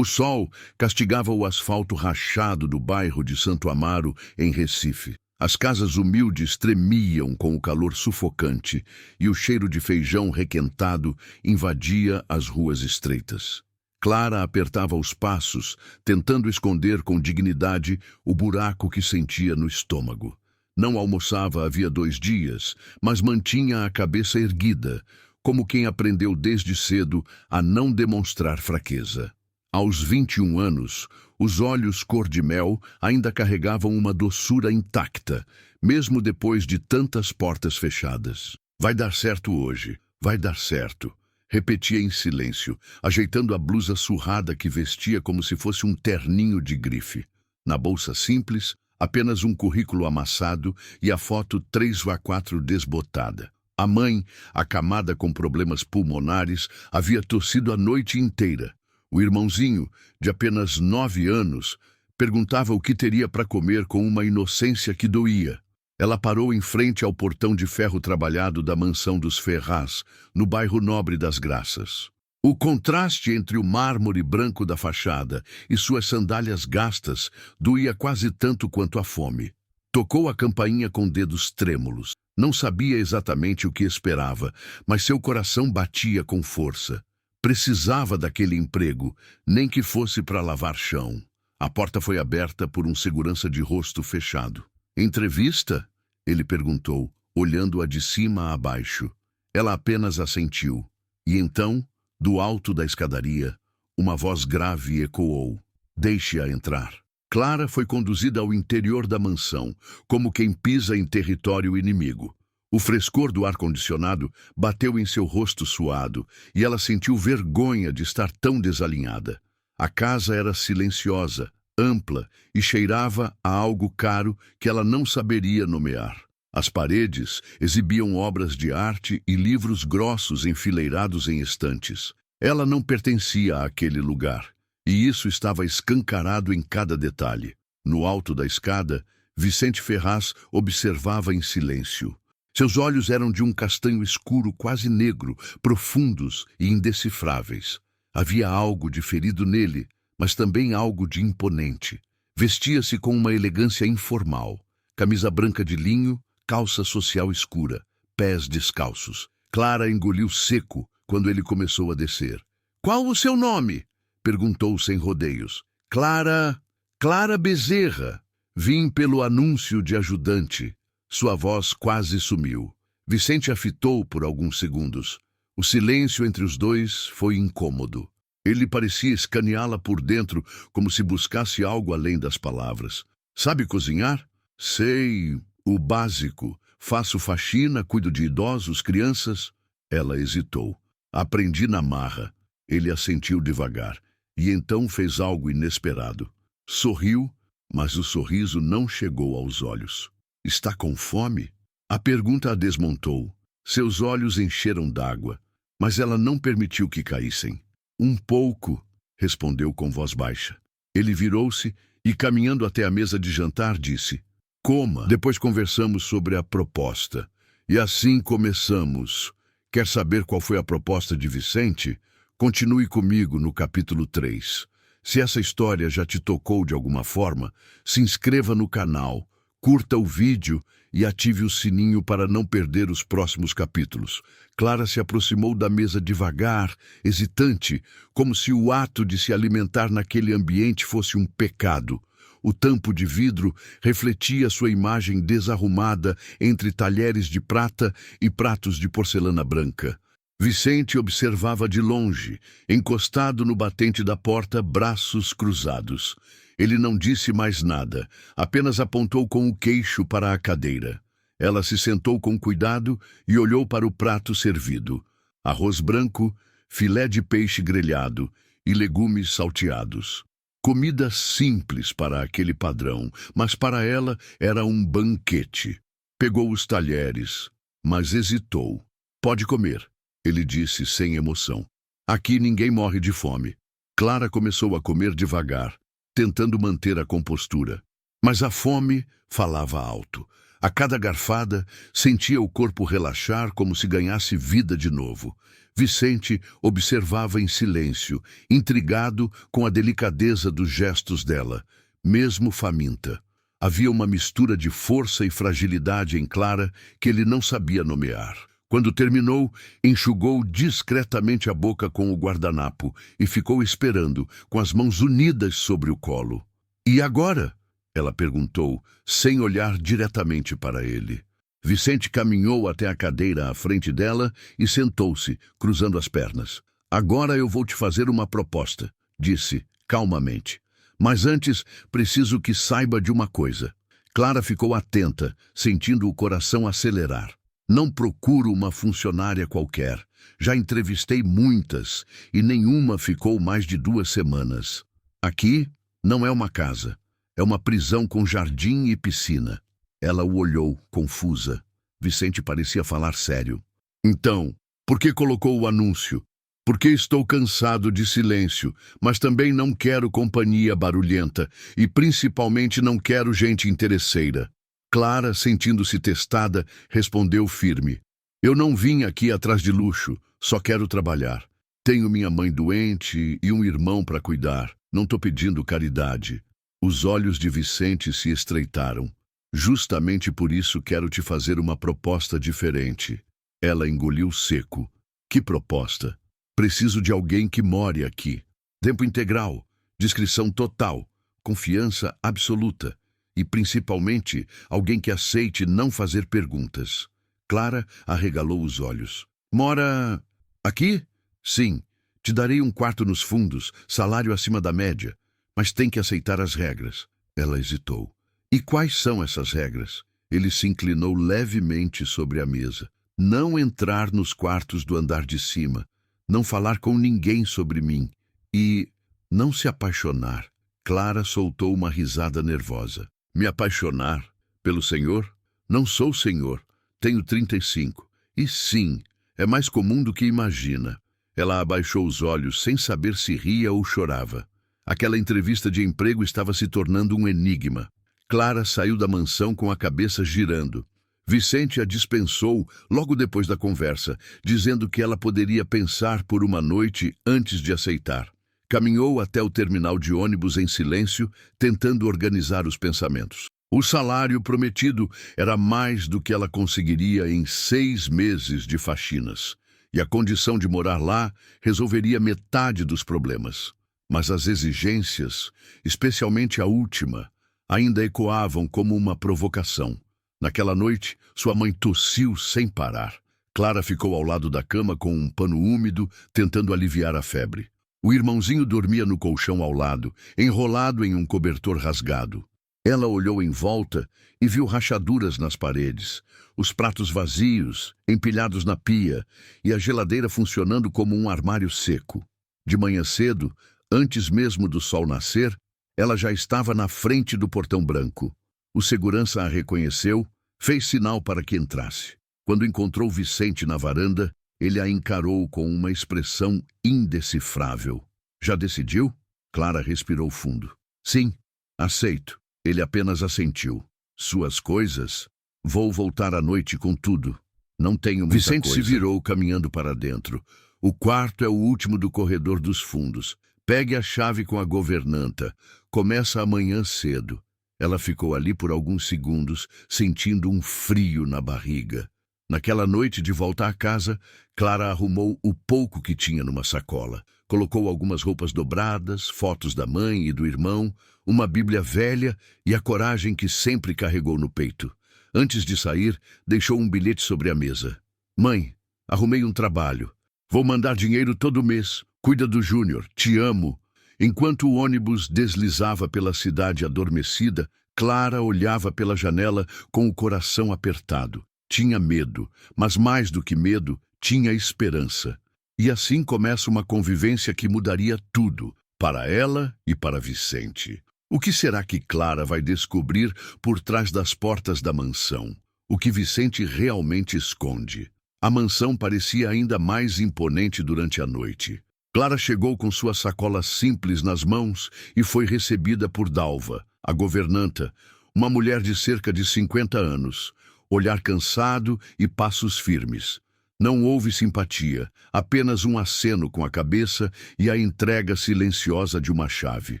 O sol castigava o asfalto rachado do bairro de Santo Amaro, em Recife. As casas humildes tremiam com o calor sufocante e o cheiro de feijão requentado invadia as ruas estreitas. Clara apertava os passos, tentando esconder com dignidade o buraco que sentia no estômago. Não almoçava havia 2 dias, mas mantinha a cabeça erguida, como quem aprendeu desde cedo a não demonstrar fraqueza. Aos 21 anos, os olhos cor-de-mel ainda carregavam uma doçura intacta, mesmo depois de tantas portas fechadas. Vai dar certo hoje, vai dar certo, repetia em silêncio, ajeitando a blusa surrada que vestia como se fosse um terninho de grife. Na bolsa simples, apenas um currículo amassado e a foto 3x4 desbotada. A mãe, acamada com problemas pulmonares, havia tossido a noite inteira. O irmãozinho, de apenas 9 anos, perguntava o que teria para comer com uma inocência que doía. Ela parou em frente ao portão de ferro trabalhado da mansão dos Ferraz, no bairro Nobre das Graças. O contraste entre o mármore branco da fachada e suas sandálias gastas doía quase tanto quanto a fome. Tocou a campainha com dedos trêmulos. Não sabia exatamente o que esperava, mas seu coração batia com força. Precisava daquele emprego, nem que fosse para lavar chão. A porta foi aberta por um segurança de rosto fechado. "Entrevista?" ele perguntou, olhando-a de cima a baixo. Ela apenas assentiu. E então, do alto da escadaria, uma voz grave ecoou: "Deixe-a entrar." Clara foi conduzida ao interior da mansão, como quem pisa em território inimigo. O frescor do ar-condicionado bateu em seu rosto suado e ela sentiu vergonha de estar tão desalinhada. A casa era silenciosa, ampla e cheirava a algo caro que ela não saberia nomear. As paredes exibiam obras de arte e livros grossos enfileirados em estantes. Ela não pertencia àquele lugar, e isso estava escancarado em cada detalhe. No alto da escada, Vicente Ferraz observava em silêncio. Seus olhos eram de um castanho escuro quase negro, profundos e indecifráveis. Havia algo de ferido nele, mas também algo de imponente. Vestia-se com uma elegância informal. Camisa branca de linho, calça social escura, pés descalços. Clara engoliu seco quando ele começou a descer. "Qual o seu nome?" perguntou sem rodeios. Clara Bezerra. Vim pelo anúncio de ajudante." Sua voz quase sumiu. Vicente a fitou por alguns segundos. O silêncio entre os dois foi incômodo. Ele parecia escaneá-la por dentro, como se buscasse algo além das palavras. "Sabe cozinhar?" "Sei, o básico. Faço faxina, cuido de idosos, crianças." Ela hesitou. "Aprendi na marra." Ele assentiu devagar, e então fez algo inesperado. Sorriu, mas o sorriso não chegou aos olhos. "Está com fome?" A pergunta a desmontou. Seus olhos encheram d'água, mas ela não permitiu que caíssem. "Um pouco", respondeu com voz baixa. Ele virou-se e, caminhando até a mesa de jantar, disse: "Coma. Depois conversamos sobre a proposta." E assim começamos. Quer saber qual foi a proposta de Vicente? Continue comigo no capítulo 3. Se essa história já te tocou de alguma forma, se inscreva no canal, curta o vídeo e ative o sininho para não perder os próximos capítulos. Clara se aproximou da mesa devagar, hesitante, como se o ato de se alimentar naquele ambiente fosse um pecado. O tampo de vidro refletia sua imagem desarrumada entre talheres de prata e pratos de porcelana branca. Vicente observava de longe, encostado no batente da porta, braços cruzados. Ele não disse mais nada, apenas apontou com o queixo para a cadeira. Ela se sentou com cuidado e olhou para o prato servido. Arroz branco, filé de peixe grelhado e legumes salteados. Comida simples para aquele padrão, mas para ela era um banquete. Pegou os talheres, mas hesitou. "Pode comer", ele disse sem emoção. "Aqui ninguém morre de fome." Clara começou a comer devagar, tentando manter a compostura. Mas a fome falava alto. A cada garfada, sentia o corpo relaxar como se ganhasse vida de novo. Vicente observava em silêncio, intrigado com a delicadeza dos gestos dela, mesmo faminta. Havia uma mistura de força e fragilidade em Clara que ele não sabia nomear. Quando terminou, enxugou discretamente a boca com o guardanapo e ficou esperando, com as mãos unidas sobre o colo. "E agora?" ela perguntou, sem olhar diretamente para ele. Vicente caminhou até a cadeira à frente dela e sentou-se, cruzando as pernas. "Agora eu vou te fazer uma proposta", disse, calmamente. "Mas antes, preciso que saiba de uma coisa." Clara ficou atenta, sentindo o coração acelerar. "Não procuro uma funcionária qualquer. Já entrevistei muitas e nenhuma ficou mais de 2 semanas. Aqui não é uma casa. É uma prisão com jardim e piscina." Ela o olhou, confusa. Vicente parecia falar sério. "Então, por que colocou o anúncio?" "Porque estou cansado de silêncio, mas também não quero companhia barulhenta e principalmente não quero gente interesseira." Clara, sentindo-se testada, respondeu firme. "Eu não vim aqui atrás de luxo, só quero trabalhar. Tenho minha mãe doente e um irmão para cuidar. Não estou pedindo caridade." Os olhos de Vicente se estreitaram. "Justamente por isso quero te fazer uma proposta diferente." Ela engoliu seco. "Que proposta?" "Preciso de alguém que more aqui. Tempo integral, discrição total, confiança absoluta. E, principalmente, alguém que aceite não fazer perguntas." Clara arregalou os olhos. "Mora aqui?" "Sim. Te darei um quarto nos fundos, salário acima da média. Mas tem que aceitar as regras." Ela hesitou. "E quais são essas regras?" Ele se inclinou levemente sobre a mesa. "Não entrar nos quartos do andar de cima. Não falar com ninguém sobre mim. E não se apaixonar." Clara soltou uma risada nervosa. "Me apaixonar? Pelo senhor? Não sou senhor. Tenho 35. E sim, é mais comum do que imagina." Ela abaixou os olhos sem saber se ria ou chorava. Aquela entrevista de emprego estava se tornando um enigma. Clara saiu da mansão com a cabeça girando. Vicente a dispensou logo depois da conversa, dizendo que ela poderia pensar por uma noite antes de aceitar. Caminhou até o terminal de ônibus em silêncio, tentando organizar os pensamentos. O salário prometido era mais do que ela conseguiria em 6 meses de faxinas. E a condição de morar lá resolveria metade dos problemas. Mas as exigências, especialmente a última, ainda ecoavam como uma provocação. Naquela noite, sua mãe tossiu sem parar. Clara ficou ao lado da cama com um pano úmido, tentando aliviar a febre. O irmãozinho dormia no colchão ao lado, enrolado em um cobertor rasgado. Ela olhou em volta e viu rachaduras nas paredes, os pratos vazios, empilhados na pia, e a geladeira funcionando como um armário seco. De manhã cedo, antes mesmo do sol nascer, ela já estava na frente do portão branco. O segurança a reconheceu, fez sinal para que entrasse. Quando encontrou Vicente na varanda, ele a encarou com uma expressão indecifrável. "Já decidiu?" Clara respirou fundo. "Sim, aceito." Ele apenas assentiu. "Suas coisas? Vou voltar à noite com tudo. Não tenho muita coisa." Vicente se virou caminhando para dentro. "O quarto é o último do corredor dos fundos. Pegue a chave com a governanta. Começa amanhã cedo." Ela ficou ali por alguns segundos, sentindo um frio na barriga. Naquela noite, de volta à casa, Clara arrumou o pouco que tinha numa sacola. Colocou algumas roupas dobradas, fotos da mãe e do irmão, uma Bíblia velha e a coragem que sempre carregou no peito. Antes de sair, deixou um bilhete sobre a mesa. "Mãe, arrumei um trabalho. Vou mandar dinheiro todo mês. Cuida do Júnior. Te amo." Enquanto o ônibus deslizava pela cidade adormecida, Clara olhava pela janela com o coração apertado. Tinha medo, mas mais do que medo, tinha esperança. E assim começa uma convivência que mudaria tudo, para ela e para Vicente. O que será que Clara vai descobrir por trás das portas da mansão? O que Vicente realmente esconde? A mansão parecia ainda mais imponente durante a noite. Clara chegou com sua sacola simples nas mãos e foi recebida por Dalva, a governanta, Uma mulher de cerca de 50 anos, olhar cansado e passos firmes. Não houve simpatia, apenas um aceno com a cabeça e a entrega silenciosa de uma chave.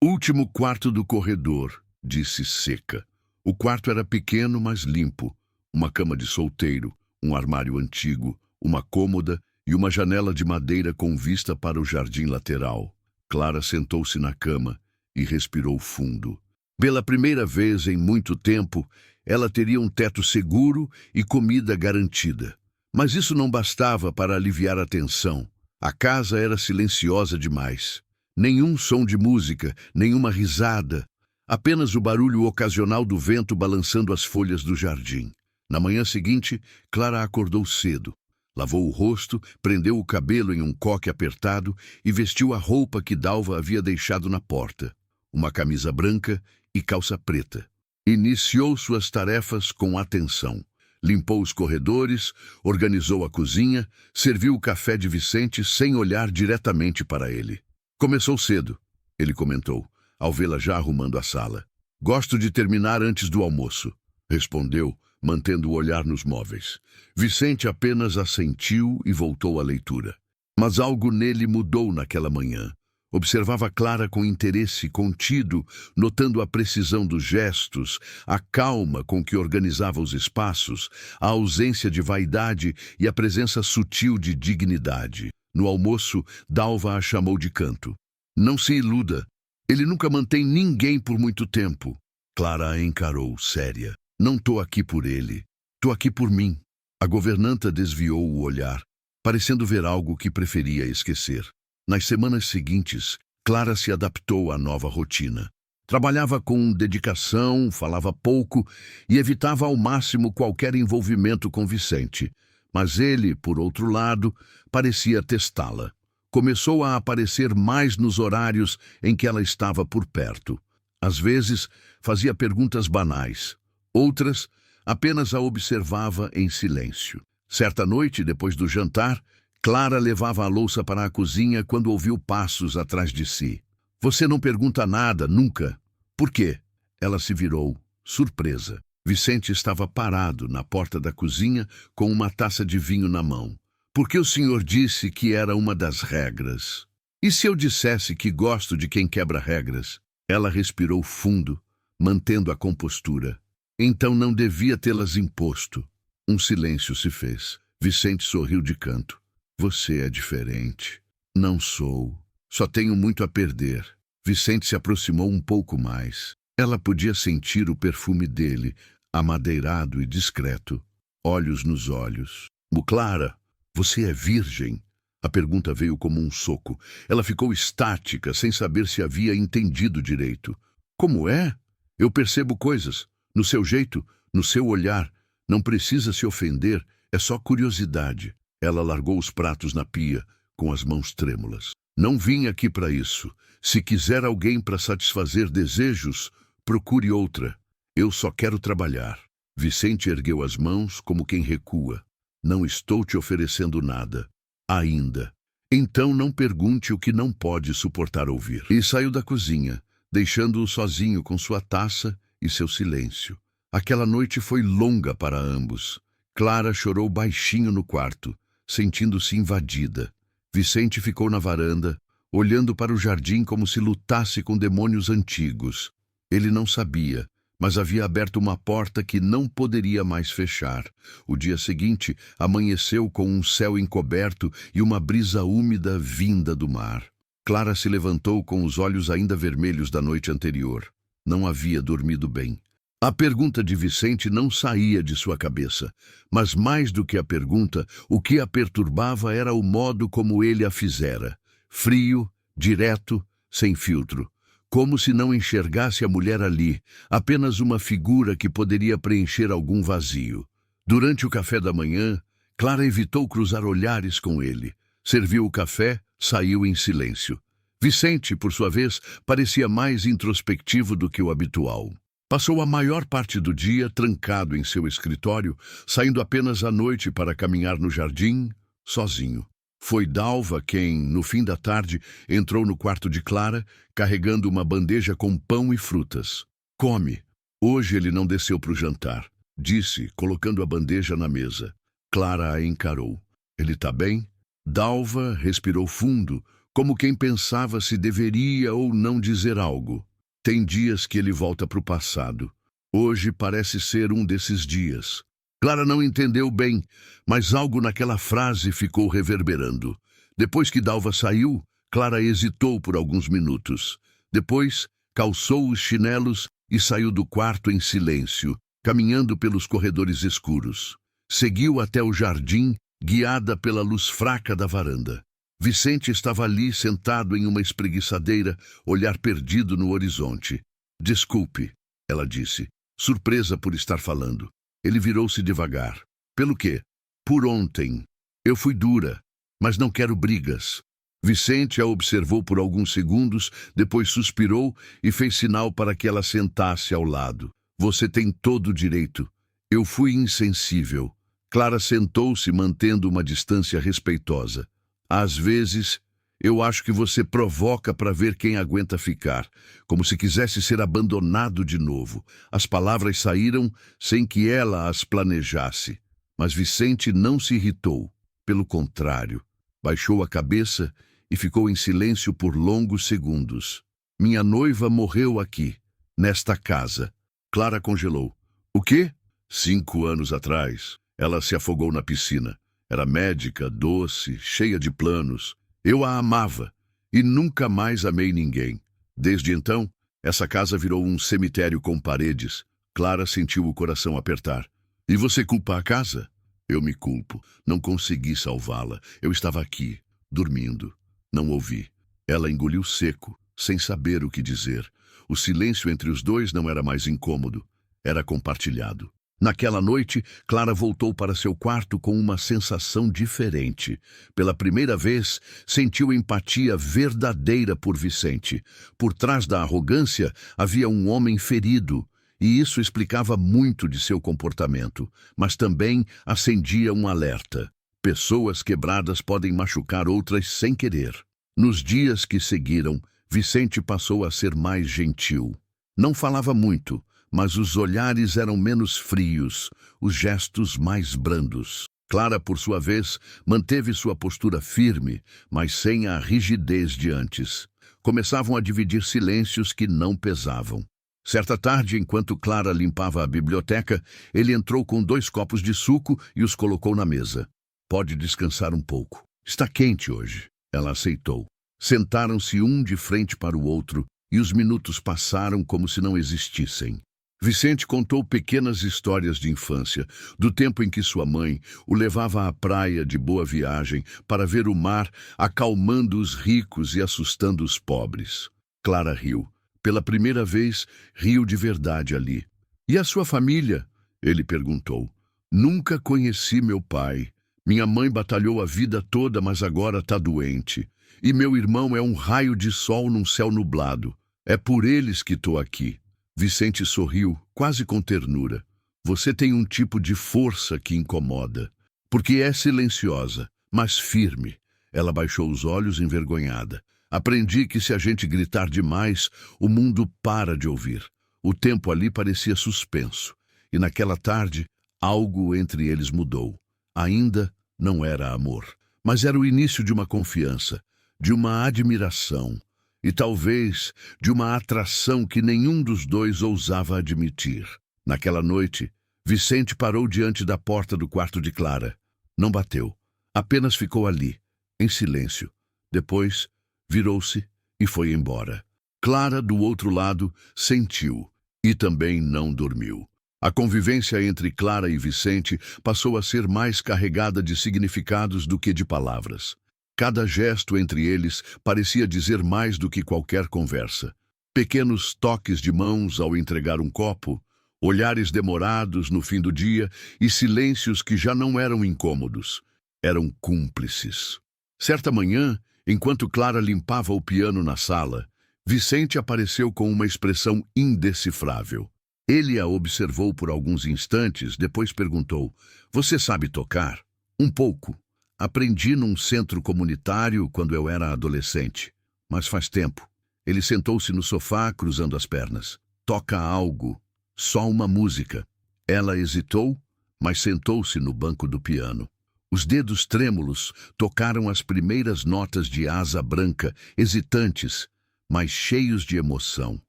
Último quarto do corredor, disse seca. O quarto era pequeno, mas limpo. Uma cama de solteiro, um armário antigo, uma cômoda e uma janela de madeira com vista para o jardim lateral. Clara sentou-se na cama e respirou fundo. Pela primeira vez em muito tempo, ela teria um teto seguro e comida garantida. Mas isso não bastava para aliviar a tensão. A casa era silenciosa demais. Nenhum som de música, nenhuma risada. Apenas o barulho ocasional do vento balançando as folhas do jardim. Na manhã seguinte, Clara acordou cedo. Lavou o rosto, prendeu o cabelo em um coque apertado e vestiu a roupa que Dalva havia deixado na porta. Uma camisa branca e calça preta. Iniciou suas tarefas com atenção. Limpou os corredores, organizou a cozinha, serviu o café de Vicente sem olhar diretamente para ele. Começou cedo, ele comentou, ao vê-la já arrumando a sala. Gosto de terminar antes do almoço, respondeu, mantendo o olhar nos móveis. Vicente apenas assentiu e voltou à leitura. Mas algo nele mudou naquela manhã. Observava Clara com interesse contido, notando a precisão dos gestos, a calma com que organizava os espaços, a ausência de vaidade e a presença sutil de dignidade. No almoço, Dalva a chamou de canto. Não se iluda. Ele nunca mantém ninguém por muito tempo. Clara a encarou, séria. Não tô aqui por ele. Tô aqui por mim. A governanta desviou o olhar, parecendo ver algo que preferia esquecer. Nas semanas seguintes, Clara se adaptou à nova rotina. Trabalhava com dedicação, falava pouco e evitava ao máximo qualquer envolvimento com Vicente. Mas ele, por outro lado, parecia testá-la. Começou a aparecer mais nos horários em que ela estava por perto. Às vezes, fazia perguntas banais. Outras, apenas a observava em silêncio. Certa noite, depois do jantar, Clara levava a louça para a cozinha quando ouviu passos atrás de si. Você não pergunta nada, nunca. Por quê? Ela se virou, surpresa. Vicente estava parado na porta da cozinha com uma taça de vinho na mão. Porque o senhor disse que era uma das regras. E se eu dissesse que gosto de quem quebra regras? Ela respirou fundo, mantendo a compostura. Então não devia tê-las imposto. Um silêncio se fez. Vicente sorriu de canto. Você é diferente. Não sou. Só tenho muito a perder. Vicente se aproximou um pouco mais. Ela podia sentir o perfume dele, amadeirado e discreto. Olhos nos olhos. Clara, você é virgem? A pergunta veio como um soco. Ela ficou estática, sem saber se havia entendido direito. Como é? Eu percebo coisas. No seu jeito, no seu olhar. Não precisa se ofender, é só curiosidade. Ela largou os pratos na pia, com as mãos trêmulas. Não vim aqui para isso. Se quiser alguém para satisfazer desejos, procure outra. Eu só quero trabalhar. Vicente ergueu as mãos como quem recua. Não estou te oferecendo nada. Ainda. Então não pergunte o que não pode suportar ouvir. E saiu da cozinha, deixando-o sozinho com sua taça e seu silêncio. Aquela noite foi longa para ambos. Clara chorou baixinho no quarto, sentindo-se invadida. Vicente ficou na varanda, olhando para o jardim como se lutasse com demônios antigos. Ele não sabia, mas havia aberto uma porta que não poderia mais fechar. O dia seguinte amanheceu com um céu encoberto e uma brisa úmida vinda do mar. Clara se levantou com os olhos ainda vermelhos da noite anterior. Não havia dormido bem. A pergunta de Vicente não saía de sua cabeça, mas mais do que a pergunta, o que a perturbava era o modo como ele a fizera. Frio, direto, sem filtro. Como se não enxergasse a mulher ali, apenas uma figura que poderia preencher algum vazio. Durante o café da manhã, Clara evitou cruzar olhares com ele. Serviu o café, saiu em silêncio. Vicente, por sua vez, parecia mais introspectivo do que o habitual. Passou a maior parte do dia trancado em seu escritório, saindo apenas à noite para caminhar no jardim, sozinho. Foi Dalva quem, no fim da tarde, entrou no quarto de Clara, carregando uma bandeja com pão e frutas. Come. Hoje ele não desceu para o jantar, disse, colocando a bandeja na mesa. Clara a encarou. Ele está bem? Dalva respirou fundo, como quem pensava se deveria ou não dizer algo. Tem dias que ele volta para o passado. Hoje parece ser um desses dias. Clara não entendeu bem, mas algo naquela frase ficou reverberando. Depois que Dalva saiu, Clara hesitou por alguns minutos. Depois, calçou os chinelos e saiu do quarto em silêncio, caminhando pelos corredores escuros. Seguiu até o jardim, guiada pela luz fraca da varanda. Vicente estava ali, sentado em uma espreguiçadeira, olhar perdido no horizonte. Desculpe, ela disse, surpresa por estar falando. Ele virou-se devagar. Pelo quê? Por ontem. Eu fui dura, mas não quero brigas. Vicente a observou por alguns segundos, depois suspirou e fez sinal para que ela sentasse ao lado. Você tem todo o direito. Eu fui insensível. Clara sentou-se, mantendo uma distância respeitosa. Às vezes, eu acho que você provoca para ver quem aguenta ficar, como se quisesse ser abandonado de novo. As palavras saíram sem que ela as planejasse. Mas Vicente não se irritou. Pelo contrário, baixou a cabeça e ficou em silêncio por longos segundos. Minha noiva morreu aqui, nesta casa. Clara congelou. O quê? 5 anos atrás, ela se afogou na piscina. Era médica, doce, cheia de planos. Eu a amava e nunca mais amei ninguém. Desde então, essa casa virou um cemitério com paredes. Clara sentiu o coração apertar. E você culpa a casa? Eu me culpo. Não consegui salvá-la. Eu estava aqui, dormindo. Não ouvi. Ela engoliu seco, sem saber o que dizer. O silêncio entre os dois não era mais incômodo. Era compartilhado. Naquela noite, Clara voltou para seu quarto com uma sensação diferente. Pela primeira vez, sentiu empatia verdadeira por Vicente. Por trás da arrogância, havia um homem ferido, e isso explicava muito de seu comportamento, mas também acendia um alerta. Pessoas quebradas podem machucar outras sem querer. Nos dias que seguiram, Vicente passou a ser mais gentil. Não falava muito, mas os olhares eram menos frios, os gestos mais brandos. Clara, por sua vez, manteve sua postura firme, mas sem a rigidez de antes. Começavam a dividir silêncios que não pesavam. Certa tarde, enquanto Clara limpava a biblioteca, ele entrou com 2 copos de suco e os colocou na mesa. Pode descansar um pouco. Está quente hoje. Ela aceitou. Sentaram-se um de frente para o outro e os minutos passaram como se não existissem. Vicente contou pequenas histórias de infância, do tempo em que sua mãe o levava à praia de Boa Viagem para ver o mar acalmando os ricos e assustando os pobres. Clara riu. Pela primeira vez, riu de verdade ali. E a sua família? Ele perguntou. Nunca conheci meu pai. Minha mãe batalhou a vida toda, mas agora está doente. E meu irmão é um raio de sol num céu nublado. É por eles que estou aqui. Vicente sorriu, quase com ternura. Você tem um tipo de força que incomoda. Porque é silenciosa, mas firme. Ela baixou os olhos envergonhada. Aprendi que se a gente gritar demais, o mundo para de ouvir. O tempo ali parecia suspenso. E naquela tarde, algo entre eles mudou. Ainda não era amor, mas era o início de uma confiança, de uma admiração. E talvez de uma atração que nenhum dos dois ousava admitir. Naquela noite, Vicente parou diante da porta do quarto de Clara. Não bateu, apenas ficou ali, em silêncio. Depois, virou-se e foi embora. Clara, do outro lado, sentiu e também não dormiu. A convivência entre Clara e Vicente passou a ser mais carregada de significados do que de palavras. Cada gesto entre eles parecia dizer mais do que qualquer conversa. Pequenos toques de mãos ao entregar um copo, olhares demorados no fim do dia e silêncios que já não eram incômodos. Eram cúmplices. Certa manhã, enquanto Clara limpava o piano na sala, Vicente apareceu com uma expressão indecifrável. Ele a observou por alguns instantes, depois perguntou, "Você sabe tocar?" "Um pouco. Aprendi num centro comunitário quando eu era adolescente, mas faz tempo." Ele sentou-se no sofá, cruzando as pernas. "Toca algo." Só uma música. Ela hesitou, mas sentou-se no banco do piano. Os dedos trêmulos tocaram as primeiras notas de Asa Branca, hesitantes, mas cheios de emoção.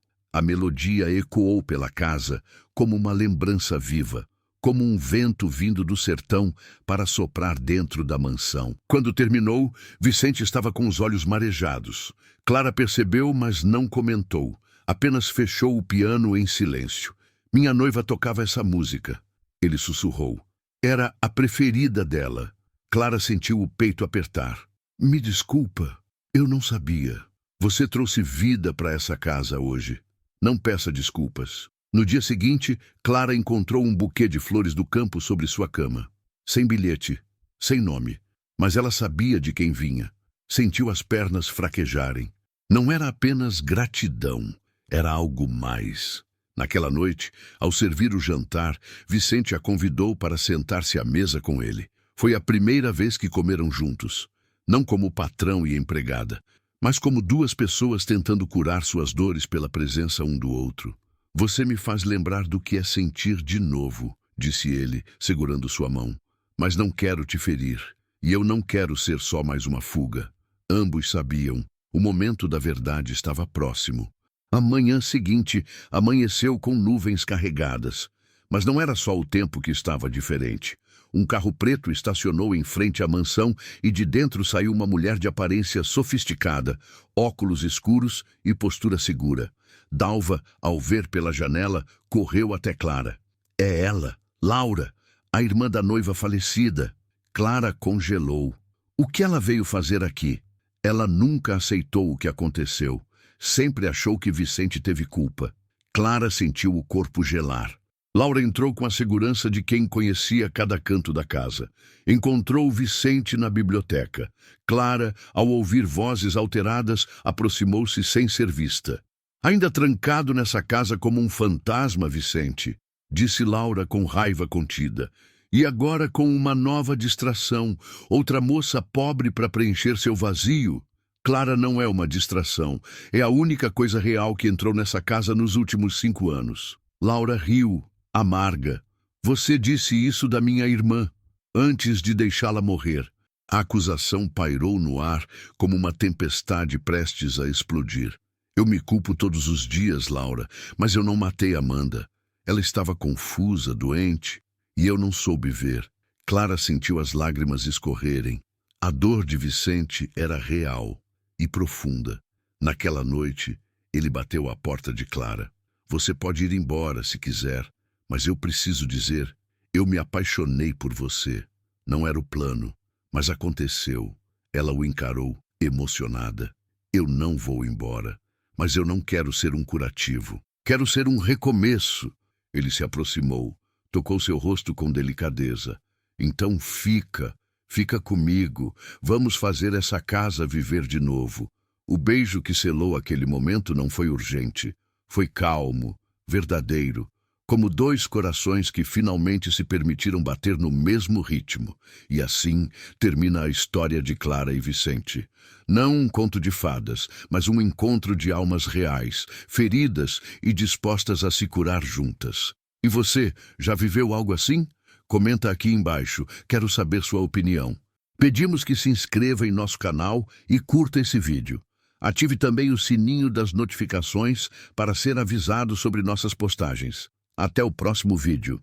A melodia ecoou pela casa como uma lembrança viva, como um vento vindo do sertão para soprar dentro da mansão. Quando terminou, Vicente estava com os olhos marejados. Clara percebeu, mas não comentou. Apenas fechou o piano em silêncio. Minha noiva tocava essa música. Ele sussurrou. Era a preferida dela. Clara sentiu o peito apertar. Me desculpa, eu não sabia. Você trouxe vida para essa casa hoje. Não peça desculpas. No dia seguinte, Clara encontrou um buquê de flores do campo sobre sua cama. Sem bilhete, sem nome. Mas ela sabia de quem vinha. Sentiu as pernas fraquejarem. Não era apenas gratidão, era algo mais. Naquela noite, ao servir o jantar, Vicente a convidou para sentar-se à mesa com ele. Foi a primeira vez que comeram juntos. Não como patrão e empregada, mas como duas pessoas tentando curar suas dores pela presença um do outro. Você me faz lembrar do que é sentir de novo, disse ele, segurando sua mão. Mas não quero te ferir, e eu não quero ser só mais uma fuga. Ambos sabiam, o momento da verdade estava próximo. A manhã seguinte amanheceu com nuvens carregadas. Mas não era só o tempo que estava diferente. Um carro preto estacionou em frente à mansão e de dentro saiu uma mulher de aparência sofisticada, óculos escuros e postura segura. Dalva, ao ver pela janela, correu até Clara. É ela, Laura, a irmã da noiva falecida. Clara congelou. O que ela veio fazer aqui? Ela nunca aceitou o que aconteceu. Sempre achou que Vicente teve culpa. Clara sentiu o corpo gelar. Laura entrou com a segurança de quem conhecia cada canto da casa. Encontrou Vicente na biblioteca. Clara, ao ouvir vozes alteradas, aproximou-se sem ser vista. Ainda trancado nessa casa como um fantasma, Vicente, disse Laura com raiva contida. E agora com uma nova distração, outra moça pobre para preencher seu vazio. Clara não é uma distração, é a única coisa real que entrou nessa casa nos últimos 5 anos. Laura riu, amarga. Você disse isso da minha irmã, antes de deixá-la morrer. A acusação pairou no ar como uma tempestade prestes a explodir. Eu me culpo todos os dias, Laura, mas eu não matei Amanda. Ela estava confusa, doente, e eu não soube ver. Clara sentiu as lágrimas escorrerem. A dor de Vicente era real e profunda. Naquela noite, ele bateu à porta de Clara. Você pode ir embora se quiser, mas eu preciso dizer, eu me apaixonei por você. Não era o plano, mas aconteceu. Ela o encarou, emocionada. Eu não vou embora, mas eu não quero ser um curativo. Quero ser um recomeço. Ele se aproximou, tocou seu rosto com delicadeza. Então fica comigo. Vamos fazer essa casa viver de novo. O beijo que selou aquele momento não foi urgente. Foi calmo, verdadeiro, como 2 corações que finalmente se permitiram bater no mesmo ritmo. E assim termina a história de Clara e Vicente. Não um conto de fadas, mas um encontro de almas reais, feridas e dispostas a se curar juntas. E você, já viveu algo assim? Comenta aqui embaixo, quero saber sua opinião. Pedimos que se inscreva em nosso canal e curta esse vídeo. Ative também o sininho das notificações para ser avisado sobre nossas postagens. Até o próximo vídeo.